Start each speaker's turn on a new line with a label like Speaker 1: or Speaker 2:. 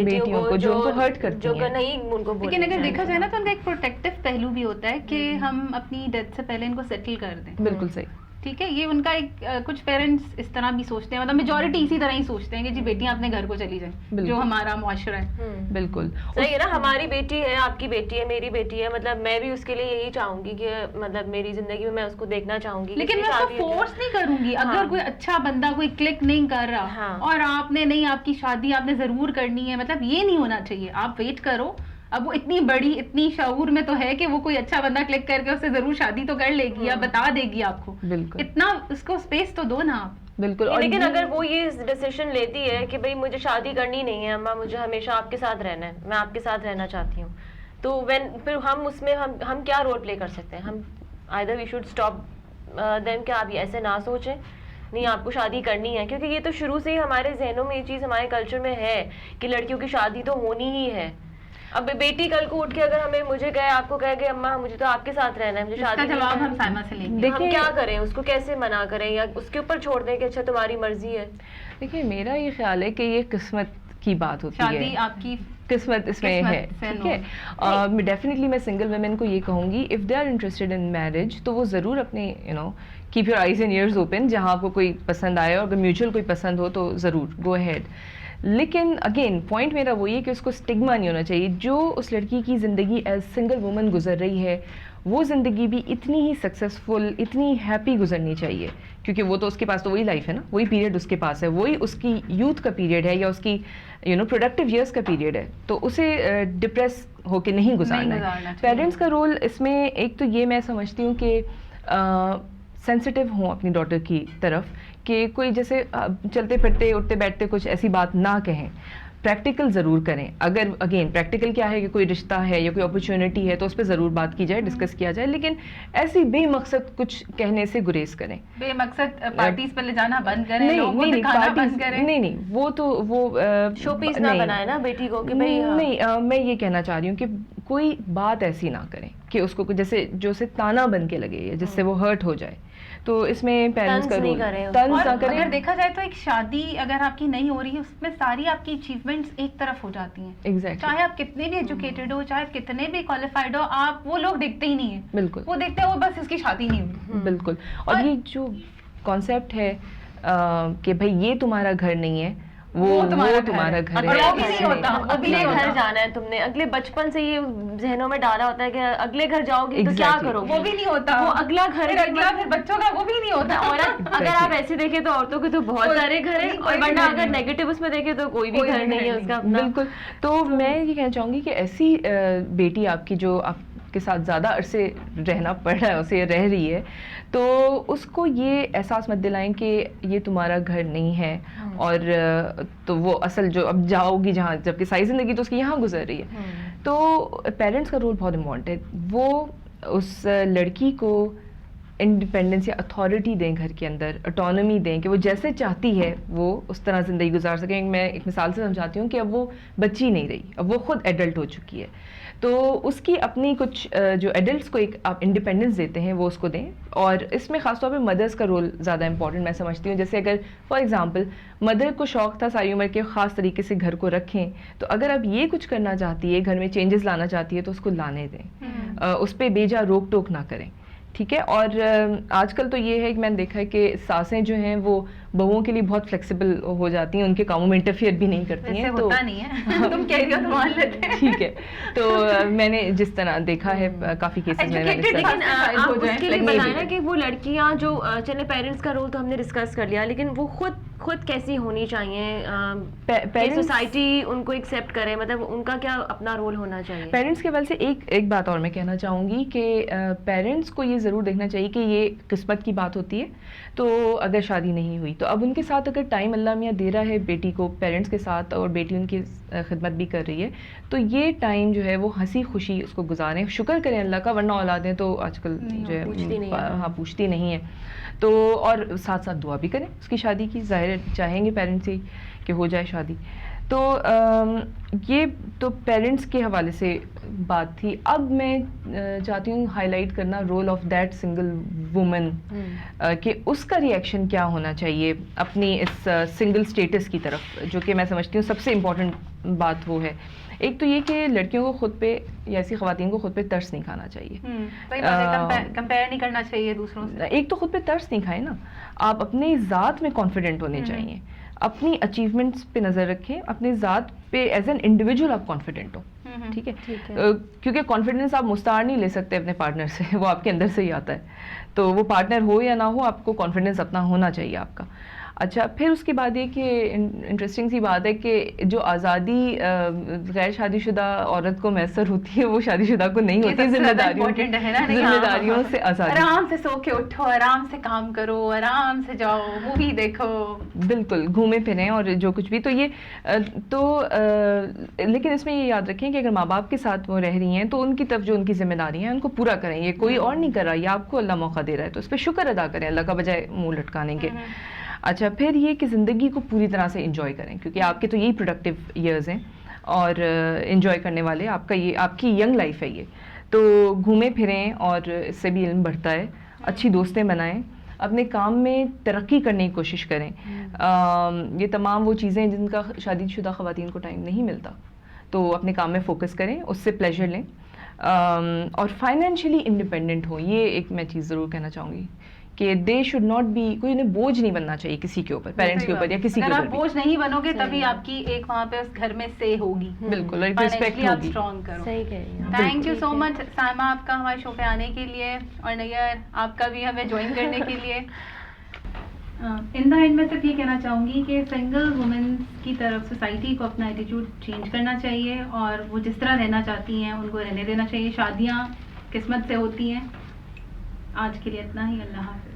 Speaker 1: بیٹیوں کو جو ان کو ہرٹ کرتی ہیں,
Speaker 2: جو نہیں ان کو.
Speaker 3: لیکن اگر دیکھا جائے نا تو ان کا ایک پروٹیکٹیو پہلو بھی ہوتا ہے کہ ہم اپنی ڈیتھ سے پہلے ان کو سیٹل کر دیں.
Speaker 1: بالکل صحیح,
Speaker 3: ٹھیک ہے, یہ ان کا ایک کچھ پیرنٹس اس طرح بھی سوچتے ہیں, مطلب میجورٹی اسی طرح ہی سوچتے ہیں کہ جی بیٹیاں اپنے گھر کو چلی جائیں, جو ہمارا معاشرہ ہے.
Speaker 1: بالکل
Speaker 2: صحیح ہے نا, ہماری بیٹی ہے, آپ کی بیٹی ہے, میری بیٹی ہے, مطلب میں بھی اس کے لیے یہی چاہوں گی کہ مطلب میری زندگی میں اس کو دیکھنا چاہوں گی.
Speaker 3: لیکن میں اس کو فورس نہیں کروں گی. اگر کوئی اچھا بندہ کوئی کلک نہیں کر رہا اور آپ نے نہیں, آپ کی شادی آپ نے ضرور کرنی ہے, مطلب یہ نہیں ہونا چاہیے. آپ ویٹ کرو. اب وہ اتنی بڑی اتنی شعور میں تو ہے کہ وہ کوئی اچھا بندہ کلک کر کے اس سے ضرور شادی تو کر لے گی یا بتا دے گی آپ کو.
Speaker 1: بالکل
Speaker 3: اتنا اس کو اسپیس تو دو نا آپ.
Speaker 1: بالکل.
Speaker 2: لیکن اگر وہ یہ ڈیسیشن لیتی ہے کہ بھائی مجھے شادی کرنی نہیں ہے اماں, مجھے ہمیشہ آپ کے ساتھ رہنا ہے, میں آپ کے ساتھ رہنا چاہتی ہوں, تو پھر ہم اس میں ہم کیا رول پلے کر سکتے ہیں؟ ہم either we should stop them کہ آپ ایسے نہ سوچیں, نہیں آپ کو شادی کرنی ہے, کیونکہ یہ تو شروع سے ہی ہمارے ذہنوں میں یہ چیز ہمارے کلچر میں ہے کہ لڑکیوں کی شادی تو ہونی ہی ہے. اب بیٹی کل کو اٹھ کے اگر مجھے کہے, آپ کو کہے کہ اماں مجھے تو آپ کے ساتھ رہنا ہے, مجھے شادی کا
Speaker 3: جواب ہم سائمہ سے لیں گے.
Speaker 2: ہم کیا کریں, اس کو کیسے منع کریں یا اس کے اوپر چھوڑ دیں کہ اچھا تمہاری مرضی ہے؟
Speaker 1: دیکھیے میرا یہ خیال ہے کہ یہ قسمت کی بات ہوتی ہے,
Speaker 3: شادی آپ کی
Speaker 1: قسمت اس میں ہے. ٹھیک ہے, ڈیفینیٹلی میں سنگل ویمن کو یہ کہوں گی if they are interested in marriage تو وہ ضرور اپنے keep your eyes and ears open, جہاں آپ کو کوئی پسند آئے اور اگر میوچل کوئی پسند ہو تو ضرور گو ہیڈ. لیکن اگین پوائنٹ میرا وہی ہے کہ اس کو اسٹگما نہیں ہونا چاہیے. جو اس لڑکی کی زندگی ایز سنگل وومن گزر رہی ہے وہ زندگی بھی اتنی ہی سکسیزفل, اتنی ہیپی گزرنی چاہیے, کیونکہ وہ تو اس کے پاس تو وہی لائف ہے نا, وہی پیریڈ اس کے پاس ہے, وہی اس کی یوتھ کا پیریڈ ہے یا اس کی پروڈکٹیو ایئرس کا پیریڈ ہے, تو اسے ڈپریس ہو کے نہیں گزارنا ہے. پیرنٹس کا رول اس میں ایک تو یہ میں سمجھتی ہوں کہ سینسٹیو ہوں اپنی ڈاٹر کی طرف, کہ کوئی جیسے چلتے پھرتے اٹھتے بیٹھتے کچھ ایسی بات نہ کہیں, پریکٹیکل ضرور کریں. اگر اگین پریکٹیکل کیا ہے کہ کوئی رشتہ ہے یا کوئی اپرچونٹی ہے تو اس پہ ضرور بات کی جائے, ڈسکس کیا جائے, لیکن ایسی بے مقصد کچھ کہنے سے گریز کریں.
Speaker 3: بے مقصد پارٹیز پہ لے جانا بند کریں, لوگوں کو دکھانا بند کریں.
Speaker 1: نہیں وہ تو وہ
Speaker 2: شو پیس نہ بنائے نا بیٹی کو کہ بھائی.
Speaker 1: نہیں میں یہ کہنا چاہ رہی ہوں کہ کوئی بات ایسی نہ کریں کہ اس کو جیسے جو اسے تانا بن کے لگے یا جس سے وہ ہرٹ ہو جائے, تو اس میں پیرنٹس کا رول طنز نہ کریں.
Speaker 3: اگر دیکھا جائے تو ایک شادی اگر آپ کی نہیں ہو رہی ہے اس میں ساری آپ کی اچیومنٹس ایک طرف ہو جاتی ہیں.
Speaker 1: ایگزیکٹلی,
Speaker 3: چاہے آپ کتنے بھی ایجوکیٹڈ ہو, چاہے کتنے بھی کوالیفائڈ ہو, آپ وہ لوگ دیکھتے ہی نہیں ہیں.
Speaker 1: بالکل,
Speaker 3: وہ دیکھتے ہیں وہ بس اس کی شادی نہیں ہوئی.
Speaker 1: بالکل. اور یہ جو کانسیپٹ ہے کہ بھائی یہ تمہارا گھر نہیں ہے, وہ تمہارا گھر ہے,
Speaker 3: وہ بھی نہیں ہوتا.
Speaker 2: اگلے گھر جانا ہے تم نے, اگلے بچپن سے یہ ذہنوں میں ڈالا ہوتا ہے کہ اگلے گھر جاؤ گے تو کیا کرو,
Speaker 3: وہ بھی نہیں ہوتا.
Speaker 2: وہ اگلا گھر
Speaker 3: بچوں کا وہ بھی نہیں ہوتا.
Speaker 2: اور اگر آپ ایسے دیکھیں تو عورتوں کے تو بہت سارے گھر ہیں, اور ورنہ اگر نیگیٹو اس میں دیکھیں تو کوئی بھی گھر نہیں ہے اس کا اپنا.
Speaker 1: بالکل. تو میں یہ کہنا چاہوں گی کہ ایسی بیٹی آپ کی جو آپ کے ساتھ زیادہ عرصے رہنا پڑ رہا ہے, اسے رہ رہی ہے, تو اس کو یہ احساس مت دلائیں کہ یہ تمہارا گھر نہیں ہے, اور تو وہ اصل جو اب جاؤ گی جہاں, جبکہ ساری زندگی تو اس کی یہاں گزر رہی ہے. تو پیرنٹس کا رول بہت امپورٹنٹ ہے. وہ اس لڑکی کو انڈیپینڈنس یا اتھارٹی دیں گھر کے اندر, اٹانومی دیں کہ وہ جیسے چاہتی ہے وہ اس طرح زندگی گزار سکیں. میں ایک مثال سے سمجھاتی ہوں کہ اب وہ بچی نہیں رہی, اب وہ خود ایڈلٹ ہو چکی ہے, تو اس کی اپنی کچھ جو ایڈلٹس کو ایک آپ انڈیپینڈنس دیتے ہیں وہ اس کو دیں. اور اس میں خاص طور پہ مدرس کا رول زیادہ امپورٹنٹ میں سمجھتی ہوں. جیسے اگر فار ایگزامپل مدر کو شوق تھا ساری عمر کے خاص طریقے سے گھر کو رکھیں, تو اگر اب یہ کچھ کرنا چاہتی ہے, گھر میں چینجز لانا چاہتی ہے, تو اس کو لانے دیں, اس پہ بے جا روک ٹوک نہ کریں. ٹھیک ہے. اور آج کل تو یہ ہے کہ میں نے دیکھا ہے کہ ساسیں جو ہیں وہ بہوؤں کے لیے بہت فلیکسیبل ہو جاتی ہیں, ان کے کاموں میں انٹرفیئر بھی نہیں کرتی ہیں.
Speaker 3: تو ہوتا نہیں ہے, تم کہہ رہی ہو تو مان لیتے ہیں.
Speaker 1: ٹھیک ہے. تو میں نے جس طرح دیکھا ہے کافی کیسز میں,
Speaker 2: لیکن آپ اس کے لیے بتائیں نا کہ وہ لڑکیاں جو چلے پیرنٹس کا رول تو ہم نے ڈسکس کر لیا, لیکن وہ خود کیسی ہونی چاہیے, سوسائٹی ان کو ایکسیپٹ کرے, مطلب ان کا کیا اپنا رول ہونا چاہیے؟
Speaker 1: پیرنٹس کے حوالے سے ایک بات اور میں کہنا چاہوں گی کہ پیرنٹس کو یہ ضرور دیکھنا چاہیے کہ یہ قسمت کی بات ہوتی ہے. تو اگر شادی نہیں ہوئی تو اب ان کے ساتھ اگر ٹائم اللہ میاں دے رہا ہے بیٹی کو پیرنٹس کے ساتھ, اور بیٹی ان کی خدمت بھی کر رہی ہے, تو یہ ٹائم جو ہے وہ ہنسی خوشی اس کو گزاریں, شکر کریں اللہ کا, ورنہ اولادیں تو آج کل جو ہے پوچھتی نہیں ہیں. تو اور ساتھ ساتھ دعا بھی کریں اس کی شادی کی, ظاہر چاہیں گے پیرنٹس ہی کہ ہو جائے شادی. تو یہ تو پیرنٹس کے حوالے سے بات تھی. اب میں چاہتی ہوں ہائی لائٹ کرنا role of that single woman, کہ اس کا ریئیکشن کیا ہونا چاہیے اپنی اس سنگل اسٹیٹس کی طرف, جو کہ میں سمجھتی ہوں سب سے امپورٹنٹ بات وہ ہے. ایک تو یہ کہ لڑکیوں کو خود پہ یا ایسی خواتین کو خود پہ ترس نہیں کھانا چاہیے,
Speaker 3: کمپیئر نہیں کرنا چاہیے دوسروں سے.
Speaker 1: ایک تو خود پہ ترس نہیں کھائیں نا, آپ اپنے ذات میں کانفیڈنٹ ہونے چاہیے, اپنی اچیومنٹس پہ نظر رکھیں, اپنے ذات پہ ایز این انڈیویجول آپ کانفیڈنٹ ہو, ٹھیک ہے, کیونکہ کانفیڈنس آپ مستعار نہیں لے سکتے اپنے پارٹنر سے, وہ آپ کے اندر سے ہی آتا ہے. تو وہ پارٹنر ہو یا نہ ہو, آپ کو کانفیڈنس اپنا ہونا چاہیے آپ کا. اچھا, پھر اس کے بعد یہ کہ انٹرسٹنگ سی بات ہے کہ جو آزادی غیر شادی شدہ عورت کو میسر ہوتی ہے وہ شادی شدہ کو نہیں ہوتی. ذمہ داریوں سے آزادی,
Speaker 3: آرام سے سو کے اٹھو, آرام سے کام کرو, آرام سے جاؤ, مووی دیکھو,
Speaker 1: بالکل گھومے پھریں اور جو کچھ بھی. تو یہ تو لیکن اس میں یہ یاد رکھیں کہ اگر ماں باپ کے ساتھ وہ رہ رہی ہیں تو ان کی طرف جو ان کی ذمہ داریاں ہیں ان کو پورا کریں. یہ کوئی اور نہیں کر رہا, یہ آپ کو اللہ موقع دے رہا ہے, تو اس پہ شکر ادا کریں اللہ کا, بجائے منہ لٹکانے کے. اچھا, پھر یہ کہ زندگی کو پوری طرح سے انجوائے کریں, کیونکہ آپ کے تو یہی پروڈکٹیو ایئرز ہیں اور انجوائے کرنے والے آپ کا, یہ آپ کی ینگ لائف ہے یہ. تو گھومیں پھریں اور اس سے بھی علم بڑھتا ہے. اچھی دوستیں بنائیں, اپنے کام میں ترقی کرنے کی کوشش کریں. یہ تمام وہ چیزیں جن کا شادی شدہ خواتین کو ٹائم نہیں ملتا, تو اپنے کام میں فوکس کریں, اس سے پلیجر لیں, اور فائنینشلی انڈیپینڈنٹ ہوں. یہ ایک میں چیز ضرور کہنا چاہوں گی کہ دے شوڈ ناٹ بی, کوئی انہیں بوجھ نہیں بننا چاہیے کسی کے اوپر, پیرنٹس کے اوپر یا کسی کے اوپر.
Speaker 3: اگر آپ بوجھ نہیں بنو گے تبھی آپ کی ایک وہاں پہ اس گھر میں سے ہوگی,
Speaker 1: بالکل, ریسپیکٹ ہوگی.
Speaker 3: آپ اسٹرانگ کرو.
Speaker 2: صحیح کہہ رہی ہیں.
Speaker 3: تھینک یو سو مچ سائمہ آپ کا ہمارے شو پہ آنے کے لیے, اور نیئر آپ کا بھی ہمیں جوائن کرنے کے لیے. ان دا اینڈ میں صرف یہ کہنا چاہوں گی کہ سنگل وومن کی طرف سوسائٹی کو اپنا ایٹیٹیوڈ چینج کرنا چاہیے, اور وہ جس طرح رہنا چاہتی ہیں ان کو رہنے دینا چاہیے. شادیاں قسمت سے ہوتی ہیں. آج کے لیے اتنا ہی, اللہ حافظ.